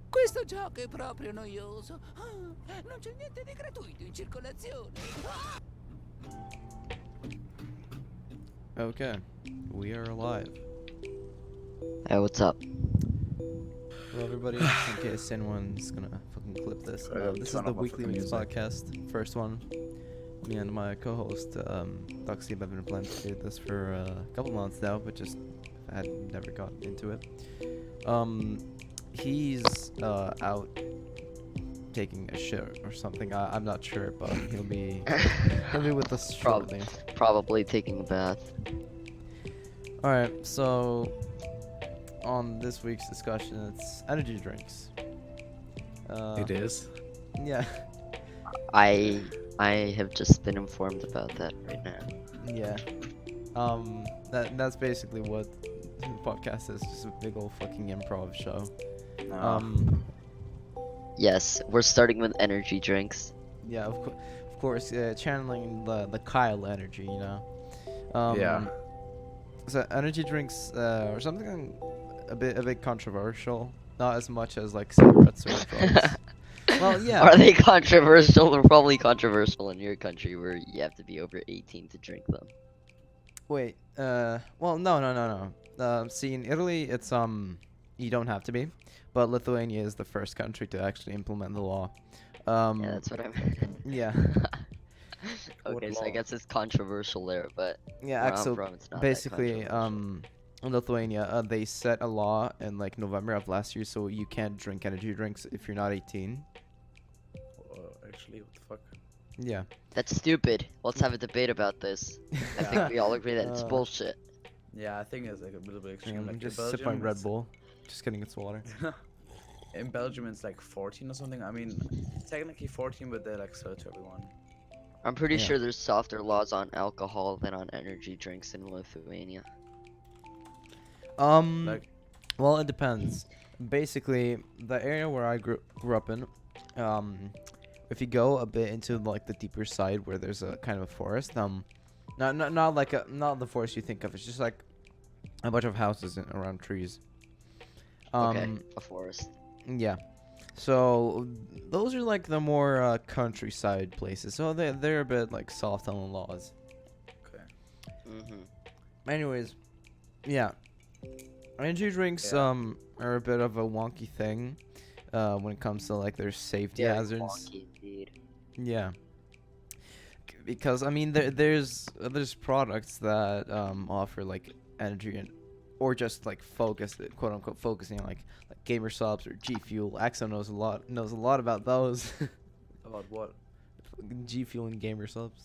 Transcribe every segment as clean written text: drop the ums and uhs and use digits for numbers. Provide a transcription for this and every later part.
Questo gioco è proprio noioso. Non c'è niente di gratuito in circolazione. Okay, we are alive. Hey, what's up? Hello, everybody. In case anyone's gonna fucking clip this, this is the Weekly Weeks podcast, first one. Me and my co-host, Doxy, have been planning to do this for a couple months now, but just had never gotten into it. He's out taking a shit or something. I'm not sure, but he'll be with us shortly. Probably taking a bath. All right, so on this week's discussion, it's energy drinks. It is. Yeah. I have just been informed about that right now. Yeah. That's basically what the podcast is, just a big old fucking improv show. Yes, we're starting with energy drinks. Yeah, of course, channeling the Kyle energy, you know. Yeah. So energy drinks are something a bit controversial, not as much as like cigarettes or drugs. Well, yeah. Are they controversial? They're probably controversial in your country where you have to be over 18 to drink them. Wait. Well, no. See, in Italy, it's you don't have to be, but Lithuania is the first country to actually implement the law. Yeah, that's what I meant. Yeah. Okay, so I guess it's controversial there, but Yeah, where I'm actually, from, it's not basically, that controversial. in Lithuania, they set a law in like November of last year, so you can't drink energy drinks if you're not 18. Actually, what the fuck? Yeah. That's stupid. Let's have a debate about this. I think we all agree that it's bullshit. Yeah, I think it's like a little bit extreme. I'm Like just in sip Belgium, my Red it's- Bull. Just kidding, it's water. in Belgium, it's like 14 or something. I mean, technically 14, but they like sell it to everyone. I'm pretty Yeah. sure there's softer laws on alcohol than on energy drinks in Lithuania. Like, Well, it depends. Basically, the area where I grew up in, if you go a bit into like the deeper side where there's a kind of a forest, not like not the forest you think of. It's just like a bunch of houses around trees. Okay, a forest. Yeah. So those are like the more countryside places. So they're a bit like soft on the laws. okay. Anyways, yeah. Energy drinks Yeah. are a bit of a wonky thing when it comes to like their safety hazards. Wonky indeed. Yeah. Because I mean there's products that offer like energy and or just like quote unquote focusing on like gamer subs or G Fuel. Axo knows a lot about those. About what? G Fuel and gamer subs.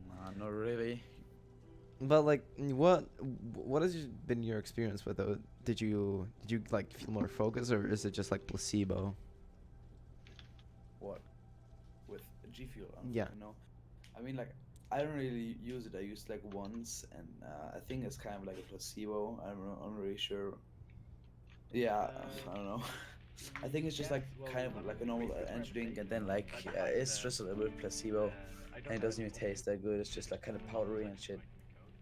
Nah, not really. But like what has been your experience with those? Did you like feel more focused or is it just like placebo? What? With G Fuel? Yeah. No. I mean, like, I don't really use it. I used like once, and I think it's kind of like a placebo. I'm not really sure. Yeah, I don't know. I think it's just like kind of like a normal energy drink, and then like it's just a little bit placebo, and it doesn't even taste that good. It's just like kind of powdery and shit.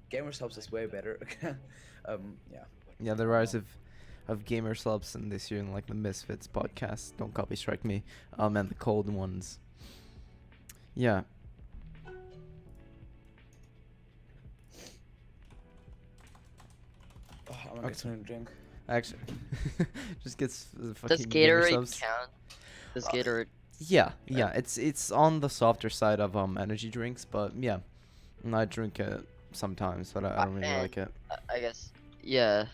Gamer Subs is way better. Yeah. Yeah, the rise of gamer subs in this year and like the Misfits podcast. Don't copy strike me. And the cold ones. Yeah. Oh, I'm gonna get something to drink. Actually, just gets fucking Does gamer Gatorade subs. count? Does Gatorade? Yeah. It's on the softer side of energy drinks, but yeah, I drink it sometimes, but I don't really like it. I guess. Yeah.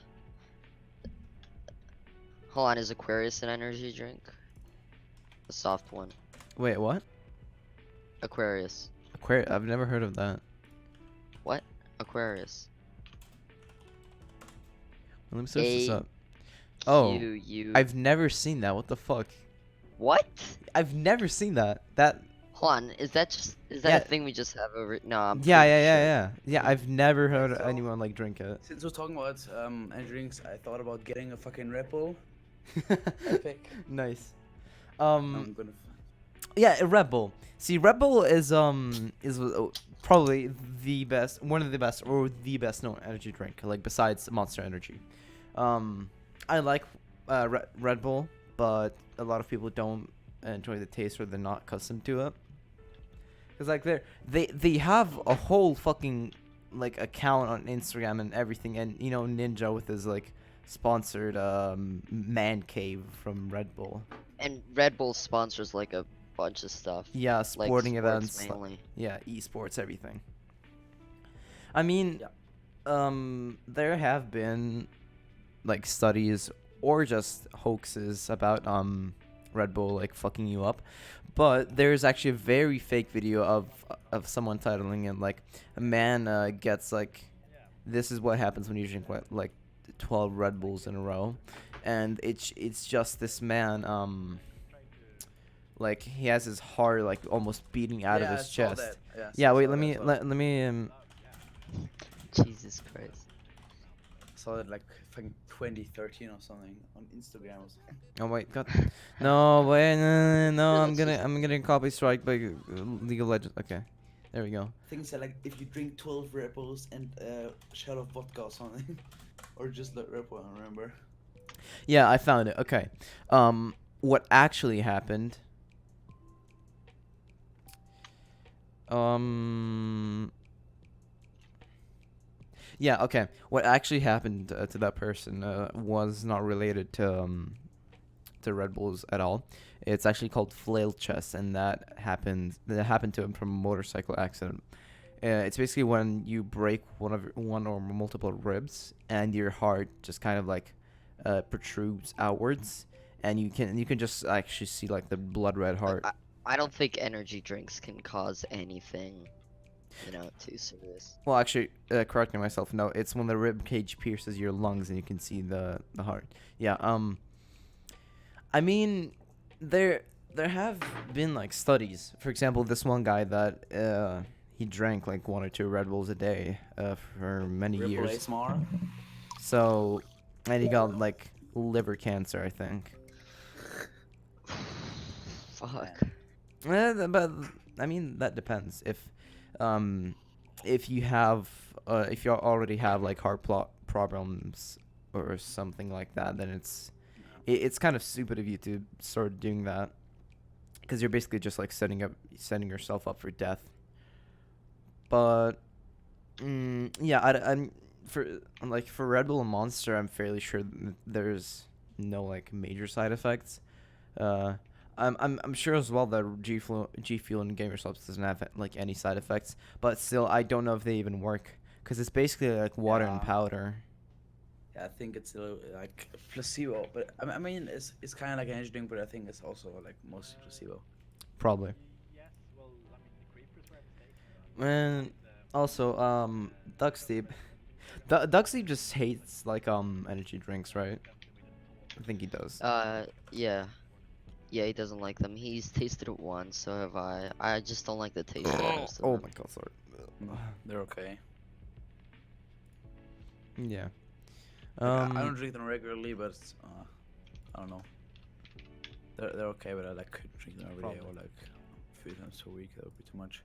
Hold on, is Aquarius an energy drink? A soft one. Wait, what? Aquarius. Aquarius? I've never heard of that. What? Aquarius. Let me search this up. Oh, Q-U. I've never seen that. What the fuck? What? I've never seen that. That. Hold on, is that Yeah. a thing we just have over? No, I'm Yeah. pretty sure. Yeah, I've never heard So- anyone like drink it. Since we're talking about energy drinks, I thought about getting a fucking Red Bull. Epic. Nice. I'm gonna. Yeah, Red Bull. See, Red Bull is probably the best, one of the best, or the best known energy drink, like besides Monster Energy. I like Red Bull, but a lot of people don't enjoy the taste or they're not accustomed to it. Cause like they have a whole fucking like account on Instagram and everything, and you know Ninja with his like sponsored man cave from Red Bull. And Red Bull sponsors like a bunch of stuff. Yeah, Like sporting sports events. mainly. Yeah, esports, everything. I mean, Yeah. there have been like studies or just hoaxes about Red Bull like fucking you up, but there's actually a very fake video of someone titling it like a man gets like this is what happens when you drink like 12 Red Bulls in a row, and it's just this man like he has his heart like almost beating out of Yeah, I his saw chest. that. Yeah, Yeah, I wait, saw let that me as well. let me Jesus Christ. Saw that like I think 2013 or something on Instagram or something. Oh wait, God. No, wait, no, Sure, I'm that's gonna just- I'm getting copy strike by League of Legends. Okay, there we go. Things that like if you drink 12 Red Bulls and a shot of vodka or something, or just like Red Bull, I don't remember. Yeah, I found it. Okay, what actually happened? Yeah, okay. What actually happened to that person was not related to Red Bulls at all. It's actually called flail chest, and that happened to him from a motorcycle accident. It's basically when you break one or multiple ribs, and your heart just kind of like protrudes outwards, and you can just actually see like the blood red heart. I don't think energy drinks can cause anything, you know, too serious. Well, actually, correcting myself. No, it's when the rib cage pierces your lungs and you can see the heart. Yeah. I mean, there have been like studies. For example, this one guy that he drank like 1 or 2 Red Bulls a day for many Red Bull years. ASMR. So, and he got like liver cancer, I think. Fuck. But I mean, that depends. If you have if you already have like heart problems or something like that, then it's kind of stupid of you to start doing that, because you're basically just like setting yourself up for death. But yeah, I'm for Red Bull and Monster, I'm fairly sure there's no like major side effects. I'm sure as well that G Fuel and Gamer Subs doesn't have like any side effects, but still I don't know if they even work, because it's basically like water and Yeah. powder. Yeah, I think it's a little, like placebo, but I mean it's kind of like an energy drink, but I think it's also like mostly placebo. Probably. And also, Ducksteep. Ducksteep just hates like energy drinks, right? I think he does. Yeah. Yeah, he doesn't like them. He's tasted it once, so have I. I just don't like the taste of most of Oh them. my God, sorry. They're okay. Yeah. Like, I don't drink them regularly, but I don't know. They're okay, but I like couldn't drink them every day or like 3 times a week. That would be too much.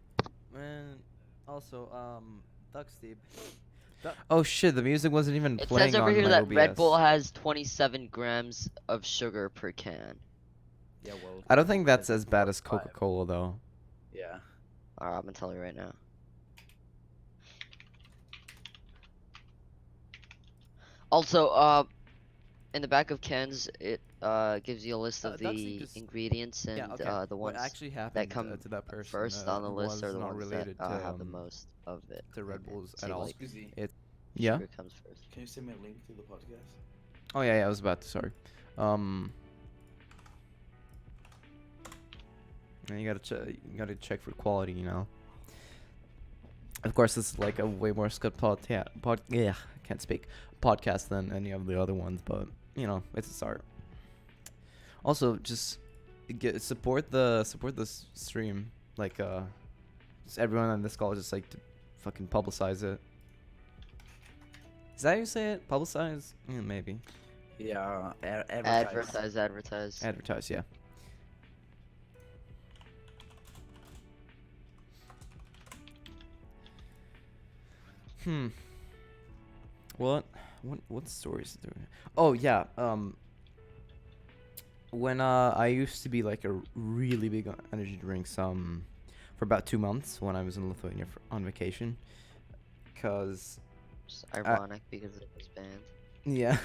And also, Ducksteep. Oh shit! The music wasn't even It playing says over on here my that OBS. Red Bull has 27 grams of sugar per can. Yeah, well. I don't think that's as bad as 45. Coca-Cola though. Yeah. Alright, I'm gonna tell you right now. Also, in the back of cans, it gives you a list of Duxie the just- ingredients and Yeah, okay. the what ones actually happened that come to that person first on the list was are the not ones that related to have the most of it. to Red in it. Bulls See, at all. like, Excuse me. Yeah. sugar comes first. Can you send me a link to the podcast? Oh yeah, I was about to. Sorry. And you gotta check for quality, you know. Of course, this is like a way more scut yeah, I can't speak podcast than any of the other ones, but you know, it's a start. Also, just support the stream, like just everyone on this call, just like to fucking publicize it. Is that how you say it? Publicize? Yeah, maybe. Yeah, advertise. Advertise. Advertise, yeah. What stories do we? Oh yeah. when I used to be like a really big on energy drinks for about 2 months when I was in Lithuania on vacation, cause It's ironic because it was banned. yeah.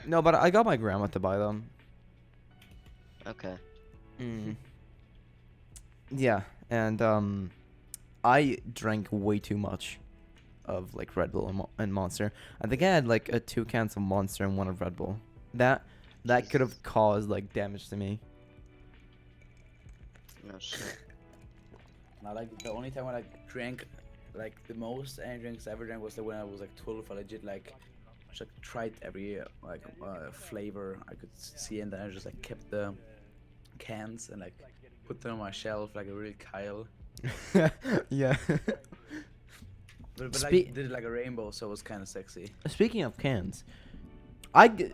No, but I got my grandma to buy them. Okay. Yeah, and I drank way too much of like Red Bull and Monster. I think I had like 2 cans of Monster and 1 of Red Bull. That could have caused like damage to me. No shit. Now, like the only time when I drank like the most energy drinks I ever drank was when I was like 12. I legit like just tried every like flavor I could see, and then I just like kept the cans and like put them on my shelf like a real Kyle. Yeah. But Spe- like did it like a rainbow, so it was kind of sexy. Speaking of cans,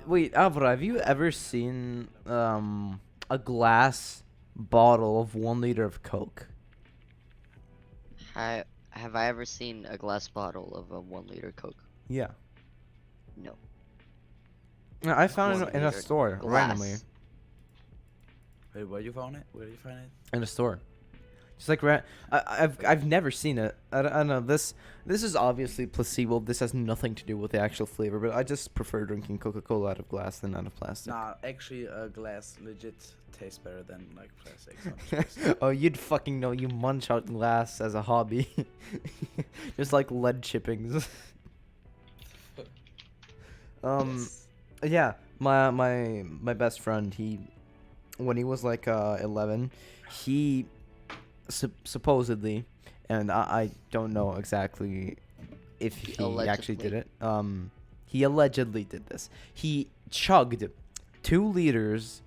wait, Alvaro, have you ever seen a glass bottle of 1 liter of Coke? Have I ever seen a glass bottle of a 1 liter Coke? Yeah. No. I found it in a 1 liter store randomly. glass. Wait, where you found it? Where did you find it? In a store. Just like I've never seen it. I don't know. This is obviously placebo. This has nothing to do with the actual flavor, but I just prefer drinking Coca-Cola out of glass than out of plastic. Nah, actually, a glass legit tastes better than like plastic. Oh, you'd fucking know. You munch out glass as a hobby. Just like lead chippings. Yes. Yeah. My best friend, when he was like 11, he supposedly, and I don't know exactly if he actually did it. He allegedly did this. He chugged 2 liters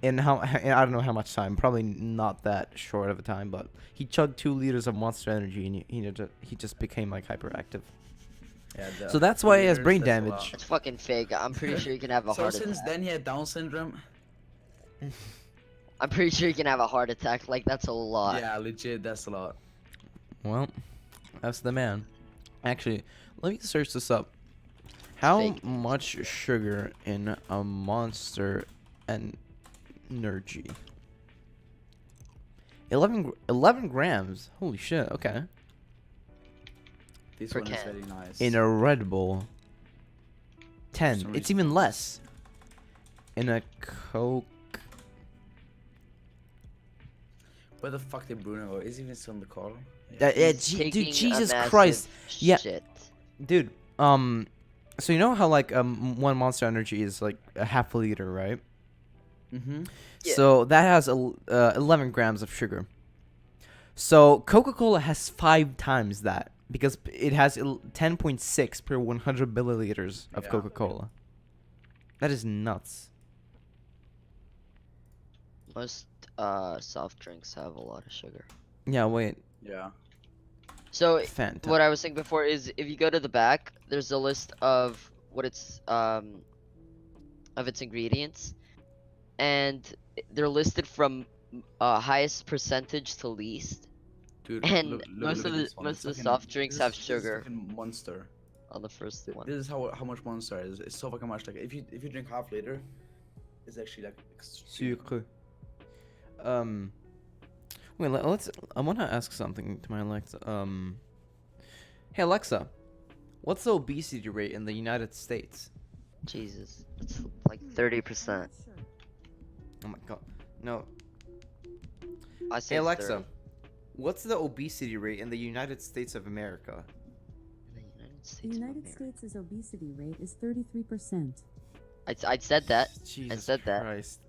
in I don't know how much time. Probably not that short of a time, but he chugged 2 liters of Monster Energy, and he just became like hyperactive. Yeah, So that's why he has brain that's a damage. lot. It's fucking fake. I'm pretty sure you can have a So heart since attack. then he had Down syndrome. I'm pretty sure you can have a heart attack. Like that's a lot. Yeah, legit, that's a lot. Well, that's the man. Actually, let me search this up. How Fake. much sugar in a Monster Energy? 11 grams. Holy shit. Okay. This Per one is can. very nice. In a Red Bull, 10. some It's reason. even less. In a Coke. Where the fuck did Bruno go? Is he even still in the call? Yeah, He's dude, taking a Jesus massive Christ. Yeah. Shit. Dude, so you know how like 1 Monster Energy is like a half a liter, right? Mm-hmm. Yeah. So that has 11 grams of sugar. So Coca-Cola has 5 times that because it has 10.6 per 100 milliliters of Yeah. Coca-Cola. That is nuts. Most soft drinks have a lot of sugar. Yeah, wait. Yeah. So Fanta. what I was saying before is if you go to the back, there's a list of what it's of its ingredients, and they're listed from highest percentage to least. Dude, And most look of at the this one. most It's of the fucking- soft drinks have this is sugar fucking Monster. on the first one. This is how much Monster is. It's so fucking much. Like if you drink half liter, it's actually like extreme. Sucre. Wait, let's. I want to ask something to my Alexa. Hey Alexa, what's the obesity rate in the United States? Jesus, it's like 30%. Oh my god, no. I say Hey Alexa, 30. what's the obesity rate in the United States of America? In the United States. The of United America. States' obesity rate is 33%. I said that. Jesus said that. Christ.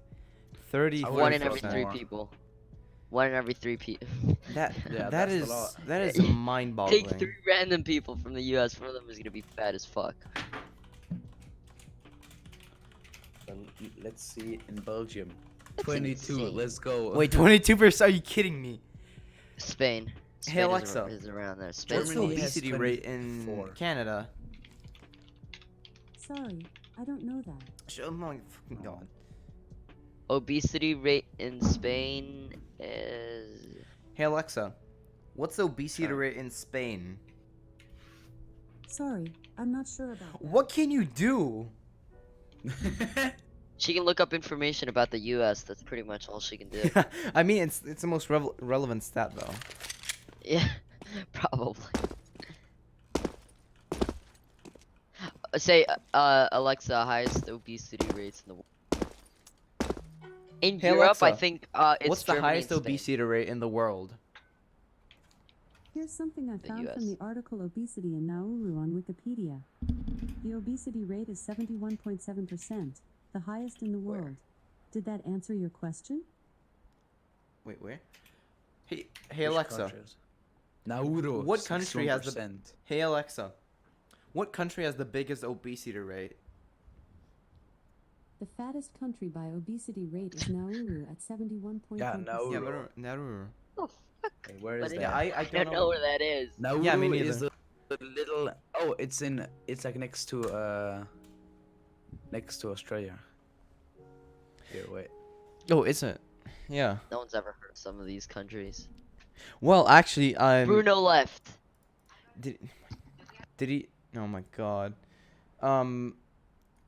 30. I One would've in every thought 3 more. people. 1 in every 3 people. That Yeah, that that's a is lot. that is Take mind-boggling. 3 random people from the US. One of them is gonna be fat as fuck. Well, let's see in Belgium. That's 22. insane. Let's go. Wait, 22%? Are you kidding me? Spain. Hey, Spain Alexa, is around there. Spain. What's the Germany has obesity rate in 24. Canada? Sorry, I don't know that. Oh my fucking god. Obesity rate in Spain is Hey Alexa, what's the obesity Sure. rate in Spain? Sorry, I'm not sure about that. What can you do? She can look up information about the U.S. That's pretty much all she can do. I mean, it's the most relevant stat though. Yeah, probably. Say, Alexa, highest obesity rates in the world. In Hey, Europe, I Alexa, think it's What's the Germany highest and Spain. obesity rate in the world? Here's something I The found from US. the article Obesity in Nauru on Wikipedia. The obesity rate is 71.7%, the highest in the Where? world. Did that answer your question? Wait, where? Hey Alexa. Nauru. What country has the 61%. Hey Alexa. What country has the biggest obesity rate? The fattest country by obesity rate is Nauru at 71.1%. Yeah, Nauru. Yeah, but Nauru. Oh fuck! Hey, where What is is Yeah, that? I I don't don't know where that is. Nauru Yeah, me is neither. the little. Oh, it's like next to Australia. Here, wait. Oh, is it? Yeah. No one's ever heard of some of these countries. Well, actually, Bruno left. Did he? Oh my god.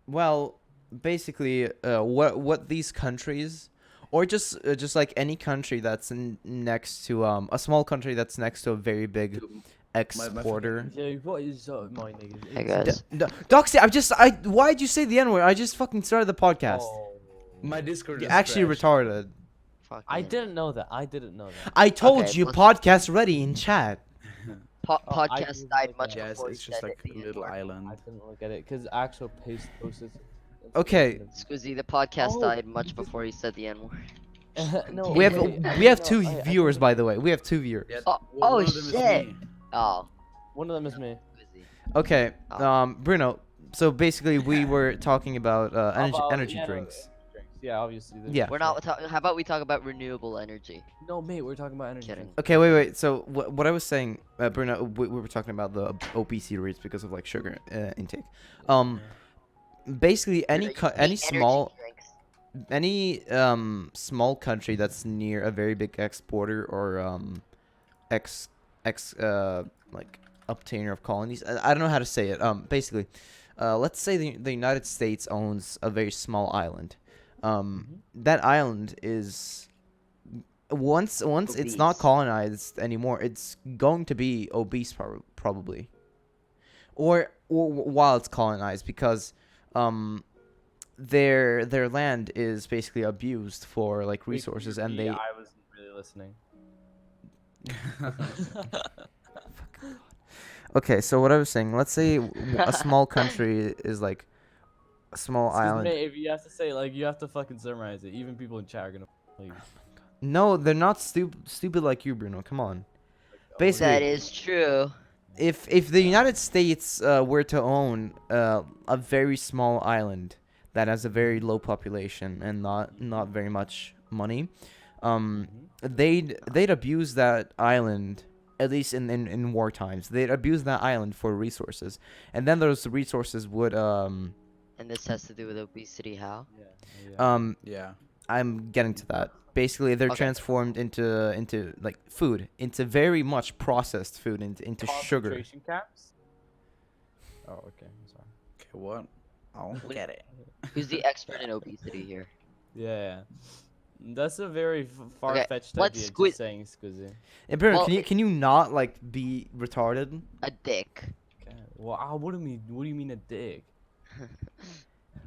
Well, basically, what these countries, or just like any country that's next to a small country that's next to a very big Dude, exporter. Yeah, what is my nigga? Hey guys. Doxy, why'd you say the N word? I just fucking started the podcast. Oh. My Discord You're is actually crashed. retarded. Fuck I yeah. didn't know that. I didn't know that. I told Okay, you, let's- podcast ready in chat. Oh, I Podcast didn't died look much at it. Yes, before it's he just said like it, a the little N-word. I island. didn't look at it because actual post posted. Okay. Squizzy, the podcast Oh, died much before he said the N-word. No, We have wait, we have no, two I viewers, think by the way. We have 2 viewers. Yeah, Oh, one oh of them is shit! me. Oh, one of them is me. Squizzy. Okay. Oh. Bruno. So basically, we were talking about energy About- energy yeah, no, drinks. drinks. Yeah, obviously. there's- Yeah. We're not talking. How about we talk about renewable energy? No, mate, we're talking about energy. Kidding. drinks. Okay, wait. So what I was saying, Bruno, we were talking about the obesity rates because of like sugar intake. Basically any Bruno, you any hate small energy drinks. any small country that's near a very big exporter or like obtainer of colonies. I don't know how to say it. Basically, let's say the United States owns a very small island. That island is once it's not Obese. colonized anymore, it's going to be obese probably. Or while it's colonized, because their land is basically abused for like Wait, resources, you and repeat? they I wasn't really listening. Okay, so what I was saying, let's say a small country is like a small Excuse island. me, if you have to say like you have to fucking summarize it. Even people in chat are gonna leave. No, they're not stupid like you, Bruno. Come on. Oh, Basically, That is true. if the United States were to own a very small island that has a very low population and not very much money, they'd abuse that island, at least in war times. They'd abuse that island for resources, and then those resources would And this has to do with obesity. How? Yeah. Yeah. I'm getting to that. Basically, they're Okay. transformed into like food, into very much processed food, into sugar. Concentration camps? Oh, okay. I'm sorry. Okay, what? I don't get it. Who's the expert in obesity here? Yeah. That's a very far-fetched let's idea. squid- Just saying, Squizzy. Hey, Bruno, Well, can you not like be retarded? A dick. Okay. Well, what do you mean a dick?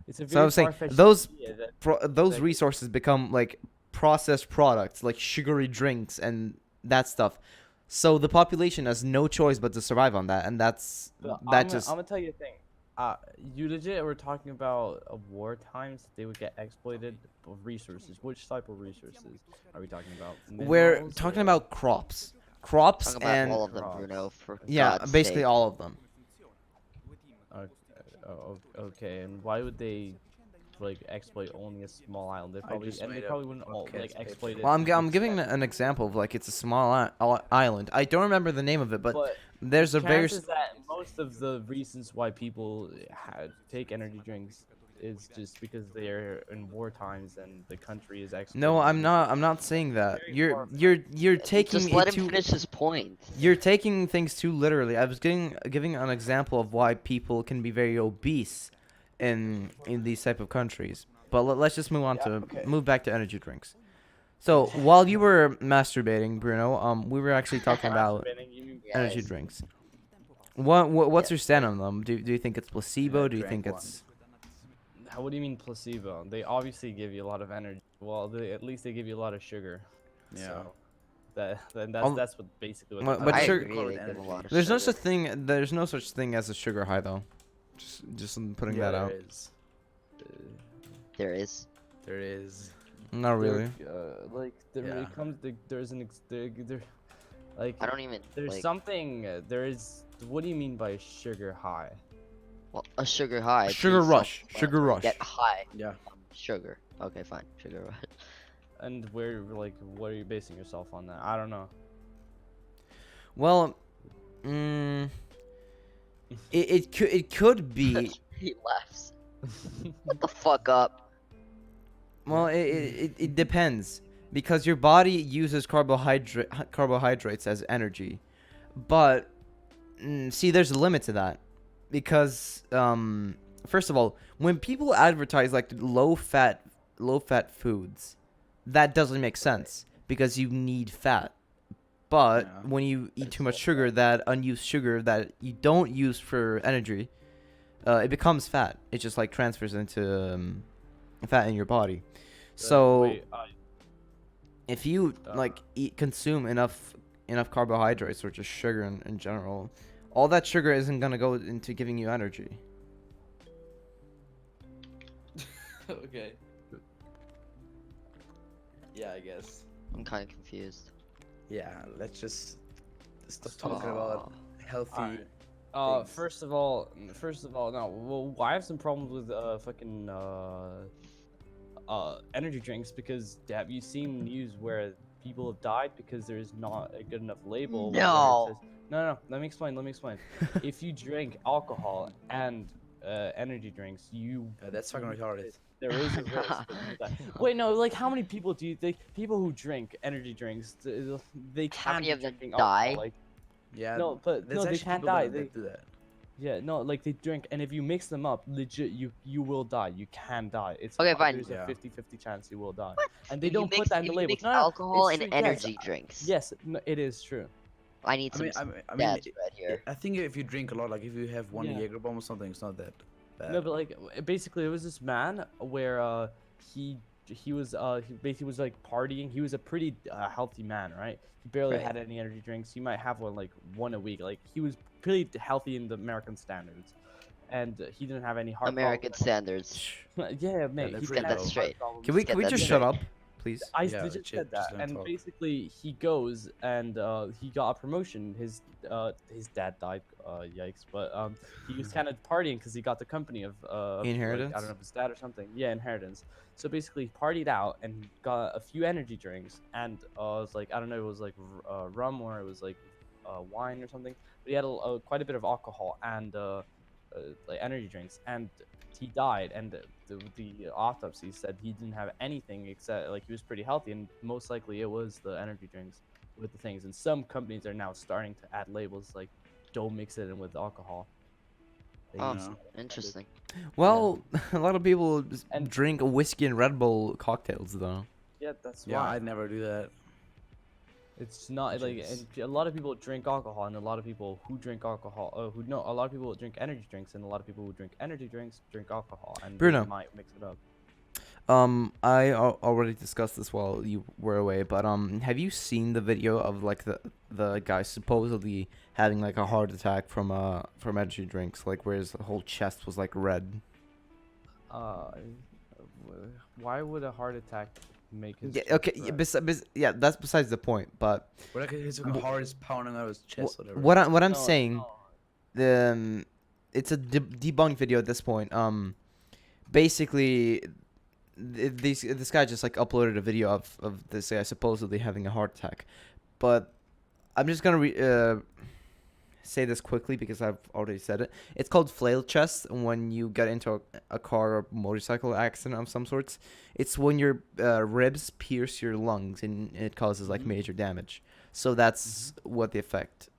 It's a very So I was saying far-fetched those idea that- those Exactly. resources become like processed products, like sugary drinks and that stuff. So the population has no choice but to survive on that, and that's But that I'm just. gonna tell you a thing. You legit were talking about war times. They would get exploited of resources. Which type of resources are we talking about? We're Minerals talking or- about crops Talk about and all of them, crops. Bruno. For yeah, God's basically sake. all of them. Okay, and why would they like exploit only a small island? They probably just and they made a probably wouldn't all podcast like page. exploit it. Well, I'm to giving extent. an example of like it's a small island. I don't remember the name of it, but there's a very chances that most of the reasons why people take energy drinks is just because they're in war times and the country is exploiting. no. I'm them. not saying that. Very You're taking Just let it him too. finish his point. You're taking things too literally. I was giving an example of why people can be very obese in these type of countries. But let's just move on Yeah, to okay. move back to energy drinks. So while you were masturbating, Bruno, we were actually talking about Masturbating, you mean energy Yes. drinks. What's Yeah. your stand on them? Do you think it's placebo? I Do you drank think one. it's What do you mean placebo? They obviously give you a lot of energy. Well, at least they give you a lot of sugar. Yeah. So then Um, that's what basically what. but the but I placebo sugar- agree. call They it give a energy. lot of there's no sugar. such thing. There's no such thing as a sugar high though. Just putting Yeah, that out. there is. There is. There is. Not really. Like there Yeah. it comes there's an there like I don't even there's like. something there is. What do you mean by sugar high? Well, a sugar high. to Sugar be rush, sugar self-explanatory. rush. Get high Yeah. from sugar. Okay, fine. Sugar rush. And what are you basing yourself on that? I don't know. Well, it could be. He laughs. What the fuck up? Well, it depends because your body uses carbohydrates as energy, but see, there's a limit to that because first of all, when people advertise like low fat foods, that doesn't make sense because you need fat. But Yeah. when you eat too much sugar, that unused sugar that you don't use for energy, it becomes fat. It just like transfers into fat in your body. So Wait, if you like consume enough carbohydrates or just sugar in general, all that sugar isn't gonna go into giving you energy. Okay. Yeah, I guess. I'm kind of confused. Yeah, let's just stop talking about healthy. Alright. things. First of all, no. Well, I have some problems with fucking energy drinks because have you seen news where people have died because there's not a good enough label? where it No. says- no. Let me explain. If you drink alcohol and energy drinks, That's fucking retarded. there is a risk that you die. Wait, no. Like, how many people do you think people who drink energy drinks they How can many be of them drinking die? alcohol, like, Yeah. No, but there's no, they actually can't people die. that do that. Yeah, no, like they drink, and if you mix them up, legit, you will die. You can die. It's Okay, fine. There's Yeah. a 50-50 chance you will die. And they If you don't put mix- that in if the you label. mix No, no, alcohol it's and true, energy drinks. Yes, no, it is true. I need I some mean, I mean, stats right here. I think if you drink a lot, like if you have one Yeah. Jaeger bomb or something, it's not that bad. No, but like basically, it was this man where he was he basically was like partying. He was a pretty healthy man, right? He barely Right. had any energy drinks. He might have one a week. Like he was pretty healthy in the American standards, and he didn't have any heart American standards. problems. Yeah, mate. that's he right, didn't have Get that though. straight. heart Can we Get that just straight. shut up, please? I Yeah, legit legit, said that, just let him and talk. basically he goes and he got a promotion. His dad died, yikes! But he was kind of partying because he got the company of like, I Inheritance? don't know, his dad or something. Yeah, inheritance. So basically, he partied out and got a few energy drinks, and it was like I don't know, it was like rum or it was like wine or something. But he had quite a bit of alcohol and like energy drinks, and he died. And the autopsy said he didn't have anything except like he was pretty healthy, and most likely it was the energy drinks with the things. And some companies are now starting to add labels like don't mix it in with alcohol. They Oh, use- interesting. Well, a lot of people just And- drink whiskey and Red Bull cocktails though. yeah, that's Yeah, why I'd never do that. it's not Which like is- and a lot of people drink alcohol, and a lot of people who drink alcohol a lot of people drink energy drinks, and a lot of people who drink energy drinks drink alcohol, and Bruno. they might mix it up. I already discussed this while you were away, but have you seen the video of like the guy supposedly having like a heart attack from energy drinks, like where his whole chest was like red? Why would a heart attack make his Yeah, chest okay, red? yeah, that's besides the point. But But like his heart is pounding out of his chest, whatever. what I'm No, saying, no. the it's a debunked video at this point. Basically, this guy just like uploaded a video of this guy supposedly having a heart attack, but I'm just gonna say this quickly because I've already said it. It's called flail chest when you get into a car or motorcycle accident of some sorts. It's when your ribs pierce your lungs and it causes like major damage. So that's what the effect.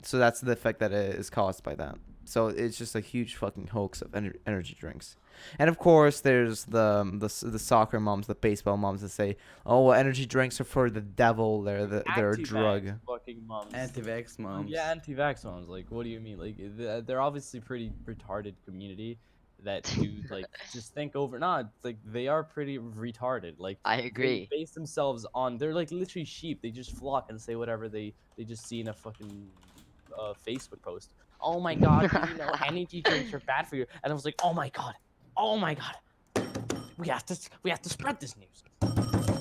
So that's the effect that is caused by that. So it's just a huge fucking hoax of energy drinks. And of course, there's the soccer moms, the baseball moms that say, "Oh, well, energy drinks are for the devil. They're a drug." Anti-vax fucking moms. Anti-vax moms. Yeah, anti-vax moms. Like, what do you mean? Like, they're obviously pretty retarded community that do like just think over. Nah, it's like they are pretty retarded. Like, I they agree. base themselves on. They're like literally sheep. They just flock and say whatever they just see in a fucking Facebook post. Oh my god, do you know energy drinks are bad for you? And I was like, oh my god, we have to spread this news.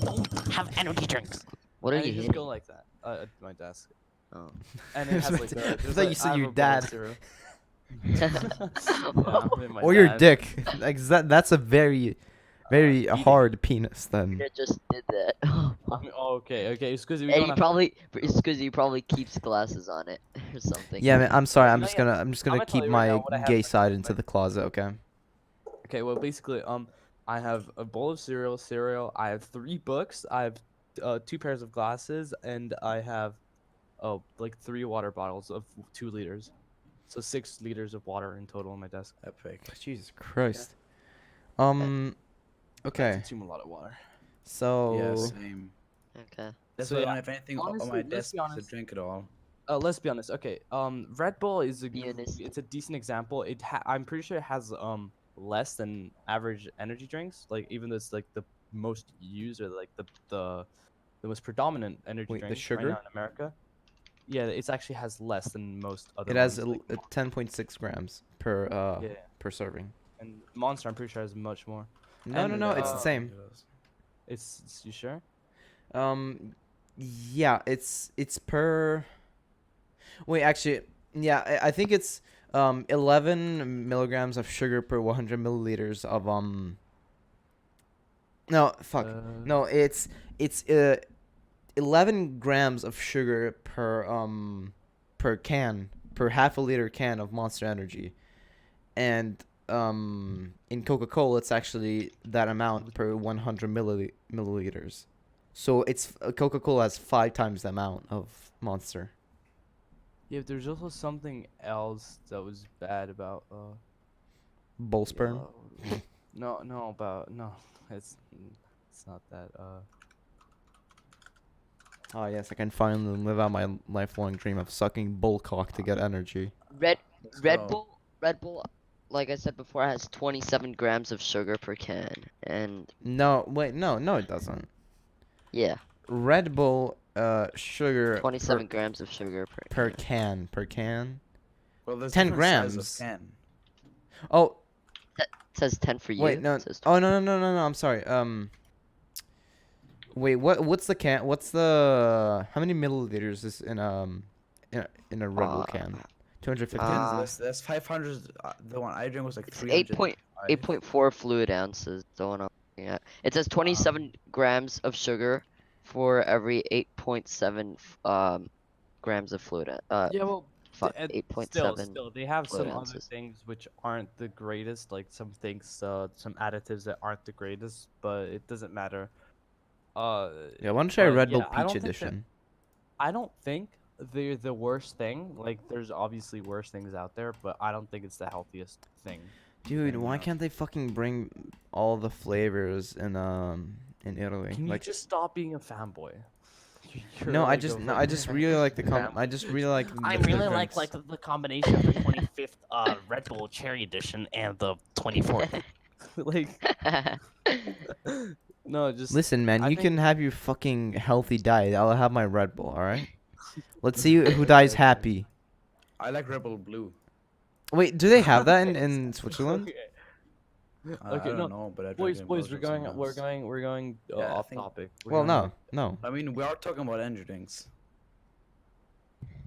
Don't have energy drinks. What are And you I just hitting? go like that at my desk. Oh. And it has like I thought you said your dad. My Or your dad. dick. Like that's a very hard penis then. I just did that. Oh, okay. It's because we And don't he have. probably keeps glasses on it or something. Yeah, man. I'm sorry. I'm No, just yeah, gonna I'ma tell keep you right now my what I have gay in side my- into the closet. Okay. Okay, well, basically, I have a bowl of cereal. I have 3 books. I have 2 pairs of glasses, and I have like 3 water bottles of 2 liters. So 6 liters of water in total on my desk. Epic. Jesus Christ. I Okay. consume a lot of water. So. Yeah, same. Okay. That's So why I yeah, don't have anything honestly, on my let's desk be to honest. drink at all. Let's be honest. Okay. Red Bull is Be honest. it's a decent example. I'm pretty sure it has less than average energy drinks. Like even though it's like the most used or like the most predominant energy Wait, the drinks sugar? right now in America. Yeah, it actually has less than most other. It has ones, like 10.6 grams per yeah, per serving. and Monster I'm pretty sure has much more. No, And, no, it's the uh, same. It's you sure? Yeah, it's per. Wait, actually, yeah, I think it's 11 milligrams of sugar per 100 milliliters of No, fuck. No, it's 11 grams of sugar per can, per half a liter can of Monster Energy, and in Coca-Cola it's actually that amount per 100 milliliters. So it's Coca-Cola has 5 times the amount of Monster. Yeah, but there's also something else that was bad about Bull sperm. no, it's not that Oh yes, I can finally live out my lifelong dream of sucking bull cock to get energy. Red go. Red Bull, like I said before, has 27 grams of sugar per can, and No, wait, no, it doesn't. yeah, Red Bull sugar 27 grams of sugar per can. Well, there's 10 different sizes grams. of can. Oh, It says 10 for you. wait, no. It says Oh, no, I'm sorry. Wait, what's the can? What's the how many milliliters is in in a Red Bull can? 250. That's 500. The one I drink was like It's 300. 8.4 fluid ounces. The one I'm looking at. It says 27 grams of sugar for every 8.7 grams of fluid. yeah, well, Fuck, and 8.7. still they have fluid some other ounces. things which aren't the greatest, like some things, some additives that aren't the greatest, but it doesn't matter. Yeah, why don't you try but Red Bull yeah, I don't Peach think that- Edition? I don't think they're the worst thing. Like, there's obviously worse things out there, but I don't think it's the healthiest thing. Dude, why enough. can't they fucking bring all the flavors in Italy? Can you Like, just stop being a fanboy? You're no, I like just a no, I just really like the fanboy. I just really like. I the really like drinks. the combination of the 25th Red Bull Cherry Edition and the 24th. like, no, just Listen, man, I you think- can have your fucking healthy diet. I'll have my Red Bull. All right. Let's see who dies happy. I like Rebel Blue. Wait, do they have that in Switzerland? Okay. I Okay, don't no, know, but I drink boys, it in we're Belgium going, sometimes. we're going Yeah, I off think- topic. We're Well, going- no. I mean, we are talking about energy drinks.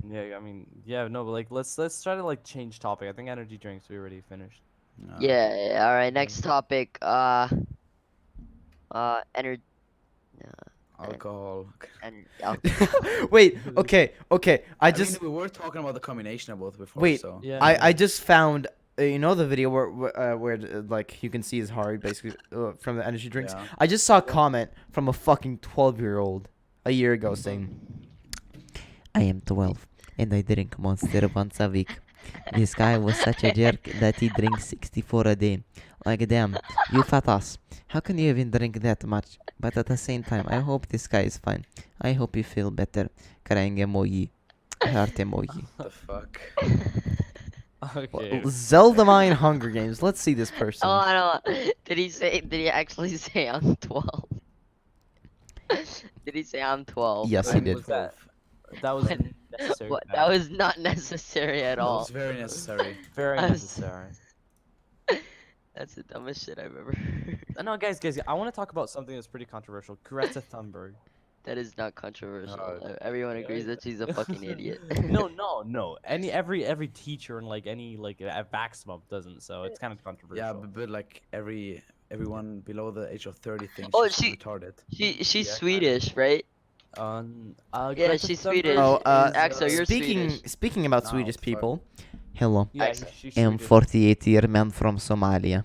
Yeah, I mean, yeah, no, but like, let's try to like change topic. I think energy drinks we already finished. Yeah. All right. Next topic. Energy. Alcohol. And Wait, okay. I I just mean, we were talking about the combination of both before. Wait, So. Yeah. I just found you know the video where like you can see his heart basically from the energy drinks. Yeah. I just saw a comment from a fucking 12-year-old a year ago saying, "I am 12 and I drink Monster once a week. This guy was such a jerk that he drinks 64 a day. Like, damn, you fat ass. How can you even drink that much? But at the same time, I hope this guy is fine. I hope you feel better. Crying emoji. Heart emoji. The fuck? Okay. Zelda Mine Hunger Games. Let's see this person. Oh, I don't know. Did he actually say I'm 12? Did he say I'm 12? Yes, he When did. was that? That was When- necessary. What? That was not necessary at That all. was very necessary. very I'm s- necessary. That's the dumbest shit I've ever heard. No, guys, I want to talk about something that's pretty controversial. Greta Thunberg. That is not controversial. God. Everyone agrees that she's a fucking idiot. No. Every teacher and like any like at Vaxmub doesn't, so it's kind of controversial. Yeah, but like everyone below the age of 30 thinks Oh, she's retarded. She's Yeah, Swedish, right? Yeah, Yeah, she's Swedish. Oh, Axel, you're speaking Swedish. speaking about No, Swedish fuck. people. Hello, Yeah, Axel. she's I'm Swedish. 48-year man from Somalia.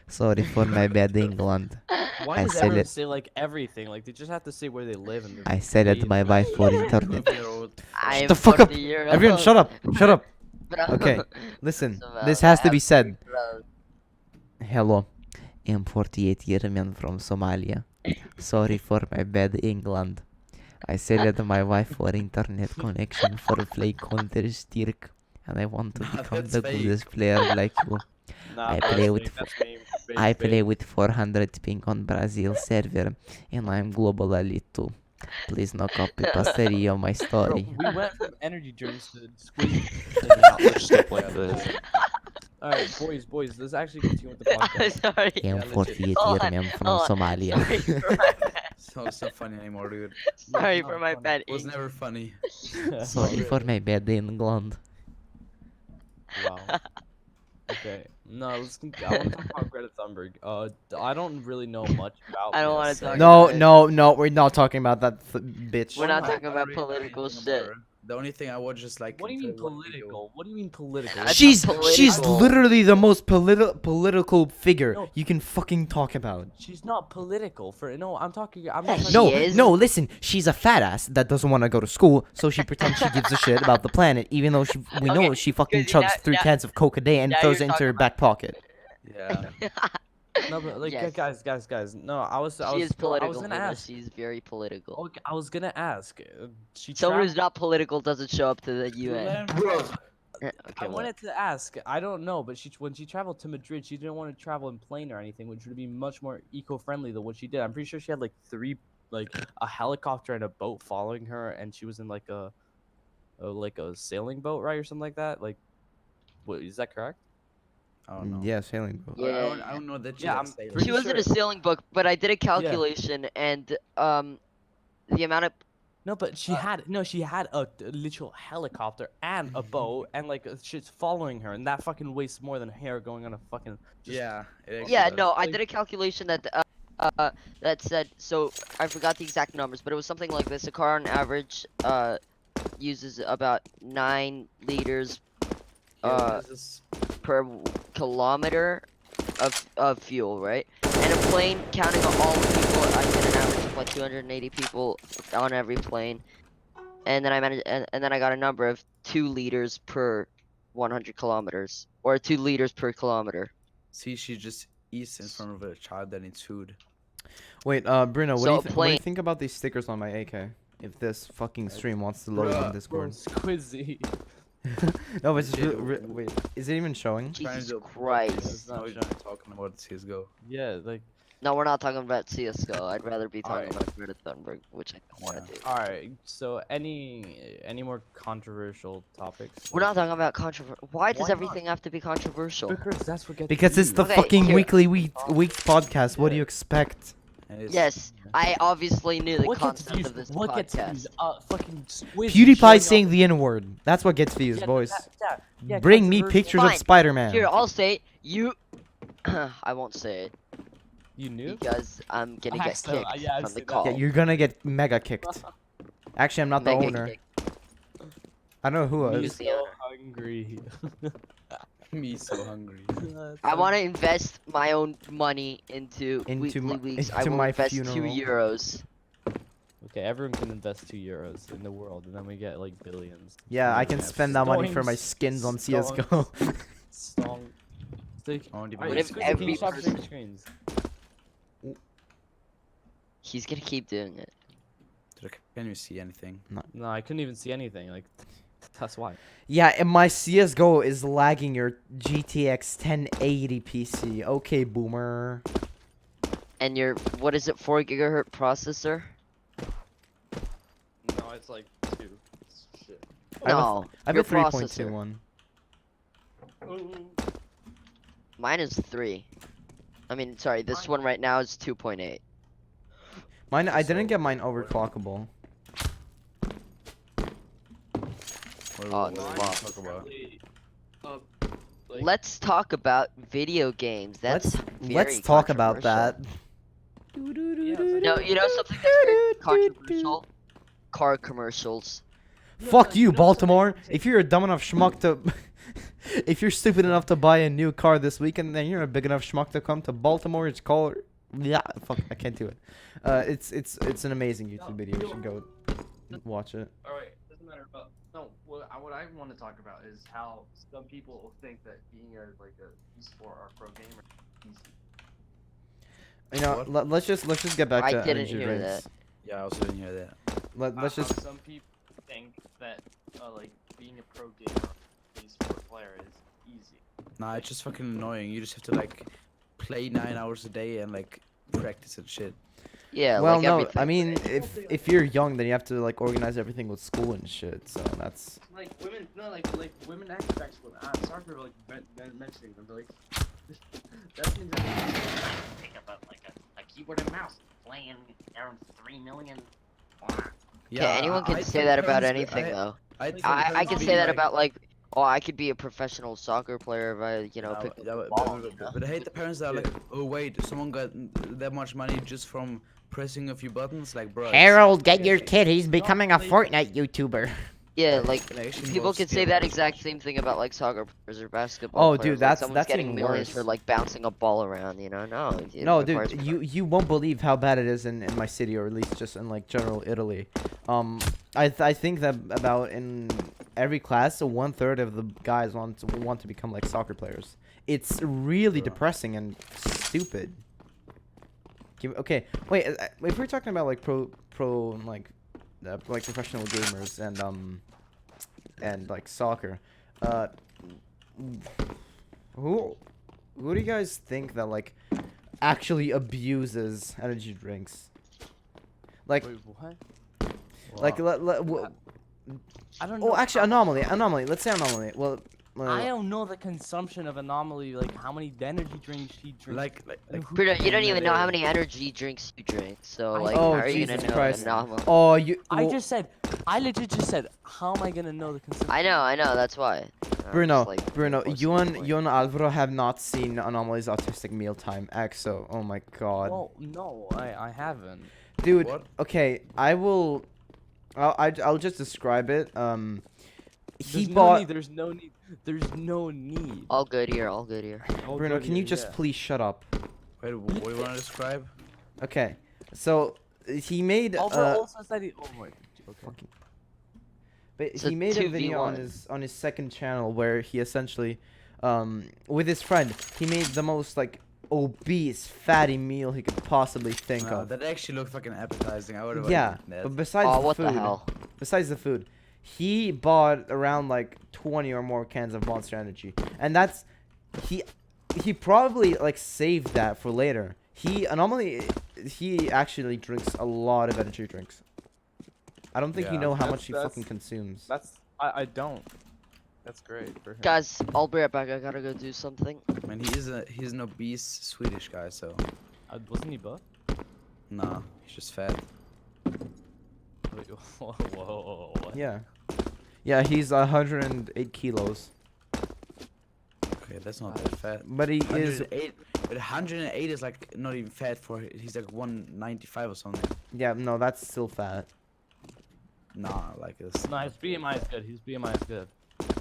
Sorry for my bad England. Why I does said everyone it. say like everything? Like they just have to say where they live and. I said it my wife for internet. 12-year-old. I am the fuck up! 40 year Everyone, old. shut up! Shut up! Bro. Okay, listen. So, This I has to have be said. bro. Hello, I'm 48-year man from Somalia. Sorry for my bad England. I said my wife for internet connection for play Counter Strike, and I want to Nah, become that's the fake. goodest player like you. Nah, I that's play fake, with that's fake, fake, I fake. play with 400 ping on Brazil server, and I'm global elite too. Please no copy pastery on my Bro, story. we went from energy drinks to squeeze out with stuff like this. Alright, boys, let's actually continue with the podcast. Sorry. I'm Yeah, legit. 48 Hold year on, man from hold on. Somalia. Sorry for my bad. So it's not funny anymore, dude. Sorry not for my funny. bad It was English. never funny. Sorry for my bad England. Wow. Okay. No, I want to talk about Greta Thunberg. I don't really know much about. I don't her. wanna talk No, about it. no, we're not talking about that bitch. We're not I talking don't about really know political anything shit. about her. The only thing I watch is like. What do you mean the one video. political? What do you mean political? That's She's not she's political. literally the most political figure No. you can fucking talk about. She's not political. I'm Yeah, not talking she No, is. no, listen. She's a fat ass that doesn't want to go to school, so she pretends she gives a shit about the planet, even though we know Okay, she fucking 'cause chugs now- 3 now- cans of Coke a day and now throws you're it into her talking back pocket. Yeah. No, but like Yes. guys. No, I was She is I political. was gonna Bruno, ask. She's very political. Okay, I was gonna ask. She Someone traveled. who's not political doesn't show up to the UN. Okay, I what? wanted to ask. I don't know, but when she traveled to Madrid, she didn't want to travel in plane or anything, which would be much more eco-friendly than what she did. I'm pretty sure she had like a helicopter and a boat following her, and she was in like a sailing boat, right, or something like that. Like, what is that correct? I don't know. Yeah, sailing boat. Yeah. I don't know that she Yeah, like, I'm sailed. pretty She was in a sure- sailing book, but I did a calculation, and the amount of No, but she had a literal helicopter and a boat, and like shit's following her, and that fucking wastes more than hair going on a fucking. Just, Yeah. It actually yeah, does. no, I Like- did a calculation that said, so I forgot the exact numbers, but it was something like this: a car on average uses about 9 liters Yeah, this is- per kilometer of fuel, right? And a plane, counting all the people, I did an average of like 280 people on every plane, and then I managed, and then I got a number of 2 liters per 100 kilometers, or 2 liters per kilometer. See, she just eats in front of a child that needs food. Wait, Bruno, So, what do you plane- think about these stickers on my AK? If this fucking stream wants to load Bruh. on Discord. Squizzy. No, but it's Legit. wait, is it even showing? Trying Jesus to- Christ. It's not Now we're showing. talking about CS:GO. Yeah, like. No, we're not talking about CS:GO. I'd rather be talking Alright. about Greta Thunberg, which I don't want to do. All right. So any more controversial topics? We're not talking about controversial. Why does Why not? everything have to be controversial? Because that's what gets. Because it's the views. Okay, fucking here. weeks podcast. What do you expect? And it's, Yes, I obviously knew the What gets concept views? of this What gets podcast. views? Fucking Squizzy PewDiePie showing saying off- the N-word. That's what gets views, Yeah, boys. yeah, Bring me controversial. pictures of Fine. Spider-Man. Here, I'll say it. You. I won't say it You knew? because I'm gonna get So, kicked yeah, I've from the seen that. call. Yeah, you're gonna get mega kicked. Actually, I'm not the Mega owner. kicked. I don't know who Me is. Who's the so owner? hungry. me so hungry. I want to invest my own money into Into my- WeeklyWeeks. I into will my invest funeral. 2 euros. Okay, everyone can invest €2 in the world, and then we get like billions. Yeah, I can spend that money for my Stones- skins on stones. CS:GO. Song. Like, Only alright, What if Squeezy, can every you stop sharing person- screens? He's gonna keep doing it. Can you see anything? No, I couldn't even see anything. Like, that's why. Yeah, and my CS:GO is lagging your GTX 1080 PC. Okay, boomer. And your what is it? 4 gigahertz processor? No, it's like 2. It's shit. I have a No, I have your a 3.21. processor. Mine is 3. I mean, sorry, this one right now is 2.8. Mine, I didn't So, get mine overclockable. Oh, What it's are we fucked. talking about? Let's talk about video games. That's Let's very talk about that. controversial. No, you know something that's very controversial? Car commercials. Fuck you, Baltimore. If you're a dumb enough schmuck to, if you're stupid enough to buy a new car this weekend, then you're a big enough schmuck to come to Baltimore. It's called, yeah, fuck, I can't do it. It's an amazing YouTube video. You should go watch it. Alright, doesn't matter. But no, what I want to talk about is how some people think that being a esport or pro gamer is easy. You know, What? let's just get back I to didn't energy hear drinks. that. Yeah, I also didn't hear that. Let's How just. some people think that like being a pro gamer, esport player is easy. Nah, it's just fucking annoying. You just have to like play 9 hours a day and like practice and shit. Yeah, Well, like no, everything. I mean, if you're young, then you have to like organize everything with school and shit. So that's. Like women, no, like women actually back to women. Sorry for like mentioning them, but like that's an example. Pick up a keyboard and mouse, playing around 3 million. Yeah, anyone can say that about anything though. I can say that about like, oh, I could be a professional soccer player if I, you know, pick up the ball. You know? But I hate the parents that are like, oh wait, someone got that much money just from pressing a few buttons, like bro. Harold, get your kid. He's becoming a Fortnite YouTuber. Yeah, like actually people involves can say skill. that exact same thing about like soccer players or basketball Oh, players. dude, like, that's someone's getting even millions worse. for like bouncing a ball around. You know, no. it No, requires dude, you won't believe how bad it is in my city, or at least just in like general Italy. I think that about in every class, so 1/3 of the guys want to become like soccer players. It's really depressing and stupid. Okay, wait. If we're talking about like pro like professional gamers and like soccer, who do you guys think that like actually abuses energy drinks? Like, Wait, what? like I don't know. oh, actually, anomaly. Let's say anomaly. Well, I don't know the consumption of Anomaly, like how many energy drinks he drinks. Like Bruno, you don't even know how Yeah. many energy drinks you drink. So I- like, Oh, how are you Jesus gonna know Christ. the anomaly? oh, you. I well, I legit just said, how am I gonna know the consumption? I know. That's why. I'm Bruno, just, like, Bruno, reinforcing you the and point. you and Alvaro have not seen Anomaly's Autistic Mealtime EXO. Oh my god. Well, no, I haven't. Dude, What? okay, I'll just describe it. He There's no bought. need. There's no need. There's no need. All good here. All good here. Oh, Bruno, good can you here, just yeah. please shut up? Wait, what do you want to describe? Okay, so he made Alvaro also said he. Oh my. Okay. fucking. But It's a he made a video on 2v1. his second channel where he essentially, with his friend, he made the most like obese fatty meal he could possibly think of. That actually looked fucking appetizing. I would have. Yeah, but besides Oh, the what food, the hell? besides the food, he bought around like 20 or more cans of Monster Energy, and that's he probably like saved that for later. He actually drinks a lot of energy drinks. I don't think you Yeah. know how That's- much he that's- fucking consumes. I don't. That's great for him. Guys, I'll be right back. I gotta go do something. I mean, he's an obese Swedish guy, so Wasn't he buff? nah, he's just fat. Wait, whoa. What? Yeah, yeah, he's 108 kilos, Okay, that's not that fat. but he is 108, but 108 is like not even fat for. He's like 195 or something. yeah, no, that's still fat. Nah, like this. No, his BMI is good. His BMI is good.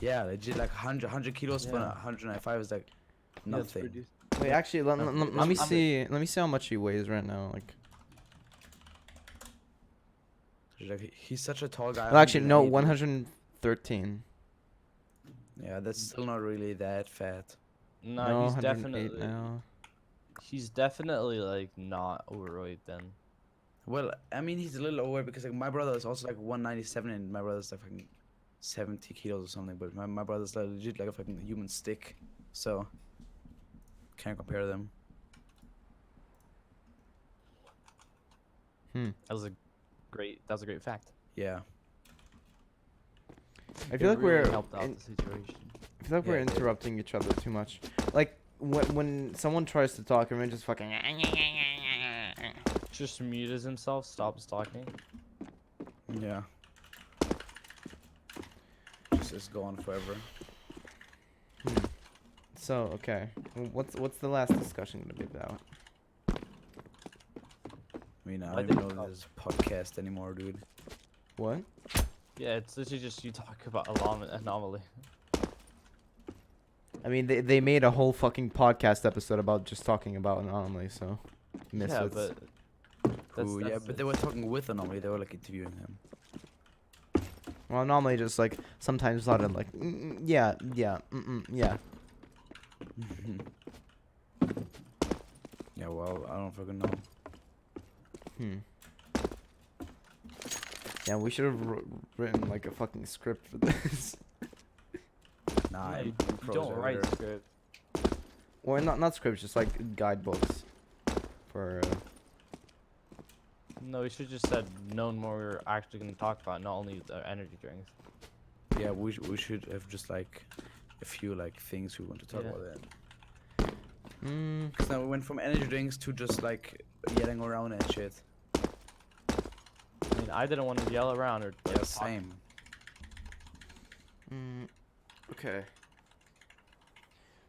Yeah, legit like 100 kilos for Yeah. 195 is like Yeah, it's nothing. pretty- Wait, actually, let me I'm- see. Let me see how much he weighs right now. Like, Like, he's such a tall guy. well, actually, no, 108. 113. Yeah, that's still not really that fat. No, No, he's 108 definitely now. he's definitely like not overweight then. Well, I mean, he's a little overweight because like my brother is also like 197 and my brother's like fucking 70 kilos or something. But my brother's like legit like a fucking human stick, so can't compare them. That was a great fact. I Yeah. It feel like really we're helped out in- the situation. I feel like we're Yeah, it did. interrupting each other too much. Like when someone tries to talk, everyone just fucking. Just muted himself, stops talking. Yeah. Just go on forever. So okay, what's the last discussion gonna be about? I mean, I I don't even think- know this podcast anymore, dude. What? Yeah, it's literally just you talk about anomaly. I mean, they made a whole fucking podcast episode about just talking about Anomaly, so Yeah, misfits. but Ooh, yeah, that's but they were talking with Anomaly. They were like interviewing him. Well, Anomaly just like sometimes thought of like, yeah, yeah, yeah. Yeah, well, I don't fucking know. Yeah, we should have written like a fucking script for this. Nah, No, you improv's don't write better. script. Or not scripts, just like guidebooks for. No, we should just said known more we're actually gonna talk about, not only the energy drinks. Yeah, we should have just like a few like things we want to talk Yeah. about then. Cause now we went from energy drinks to just like yelling around and shit. I mean, I didn't want to yell around or like, Yeah, talk. same. Okay.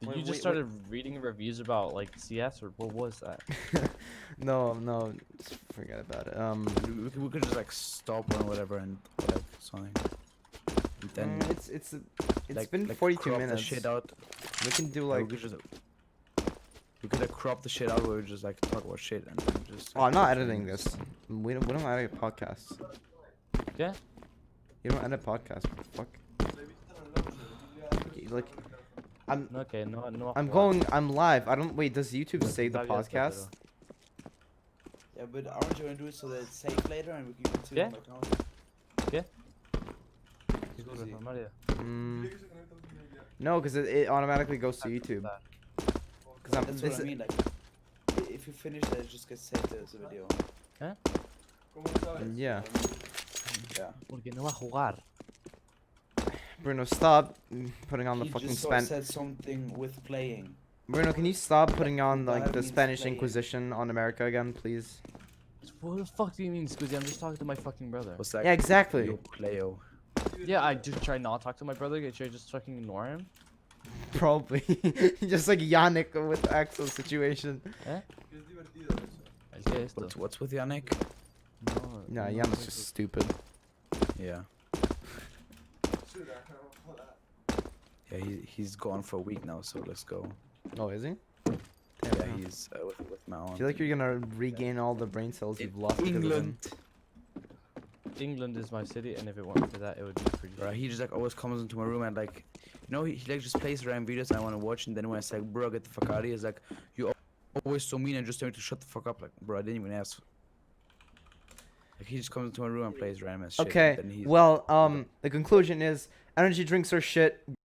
Did Wait, you just wait, started reading reviews about like CS or what was that? No, just forget about it. We could just like stop or whatever and like something. And then It's like, been like 42 crop minutes. the shit out. We can do Like, like. we could like crop the shit out where we just like talk about shit and then just. Oh, I'm not like, editing this. We don't edit podcasts. Yeah. You don't edit podcasts. What the fuck? Like, Okay, no. I'm live. I don't wait. Does YouTube save the podcast? Yeah, but aren't you gonna do it so that it's safe later and we can continue Yeah. my account? No, because it automatically goes to YouTube. Because That's what I mean. Like, if you finish that, it just gets saved as a video. Yeah. Yeah. Porque no va a jugar. Bruno, stop putting on the He fucking just said something with playing. Bruno, can you stop putting on That like the means Spanish playing. Inquisition on America again, please? What the fuck do you mean, Squizzy? I'm just talking to my fucking brother. What's that? Yeah, exactly. Yo, Playo. Yeah, I just try not talk to my brother. Should I just fucking ignore him? Probably. Just like Yannick with Axel's situation. What's with Yannick? No, Yannick's just stupid. Yeah. Yeah, he's gone for a week now, so let's go. Oh, is he? Yeah, he's with my I aunt. feel like you're gonna regain all the brain cells you've lost because of him. England. England is my city, and if it weren't for that, it would be pretty. Bro, he just like always comes into my room and like, you know, he like just plays random videos I want to watch, and then when I say, bro, get the fuck out of here, he's like, you always so mean and just tell me to shut the fuck up. Like, bro, I didn't even ask. Like, he just comes into my room and plays random as shit. Okay, and then he's well, the conclusion is energy drinks are shit.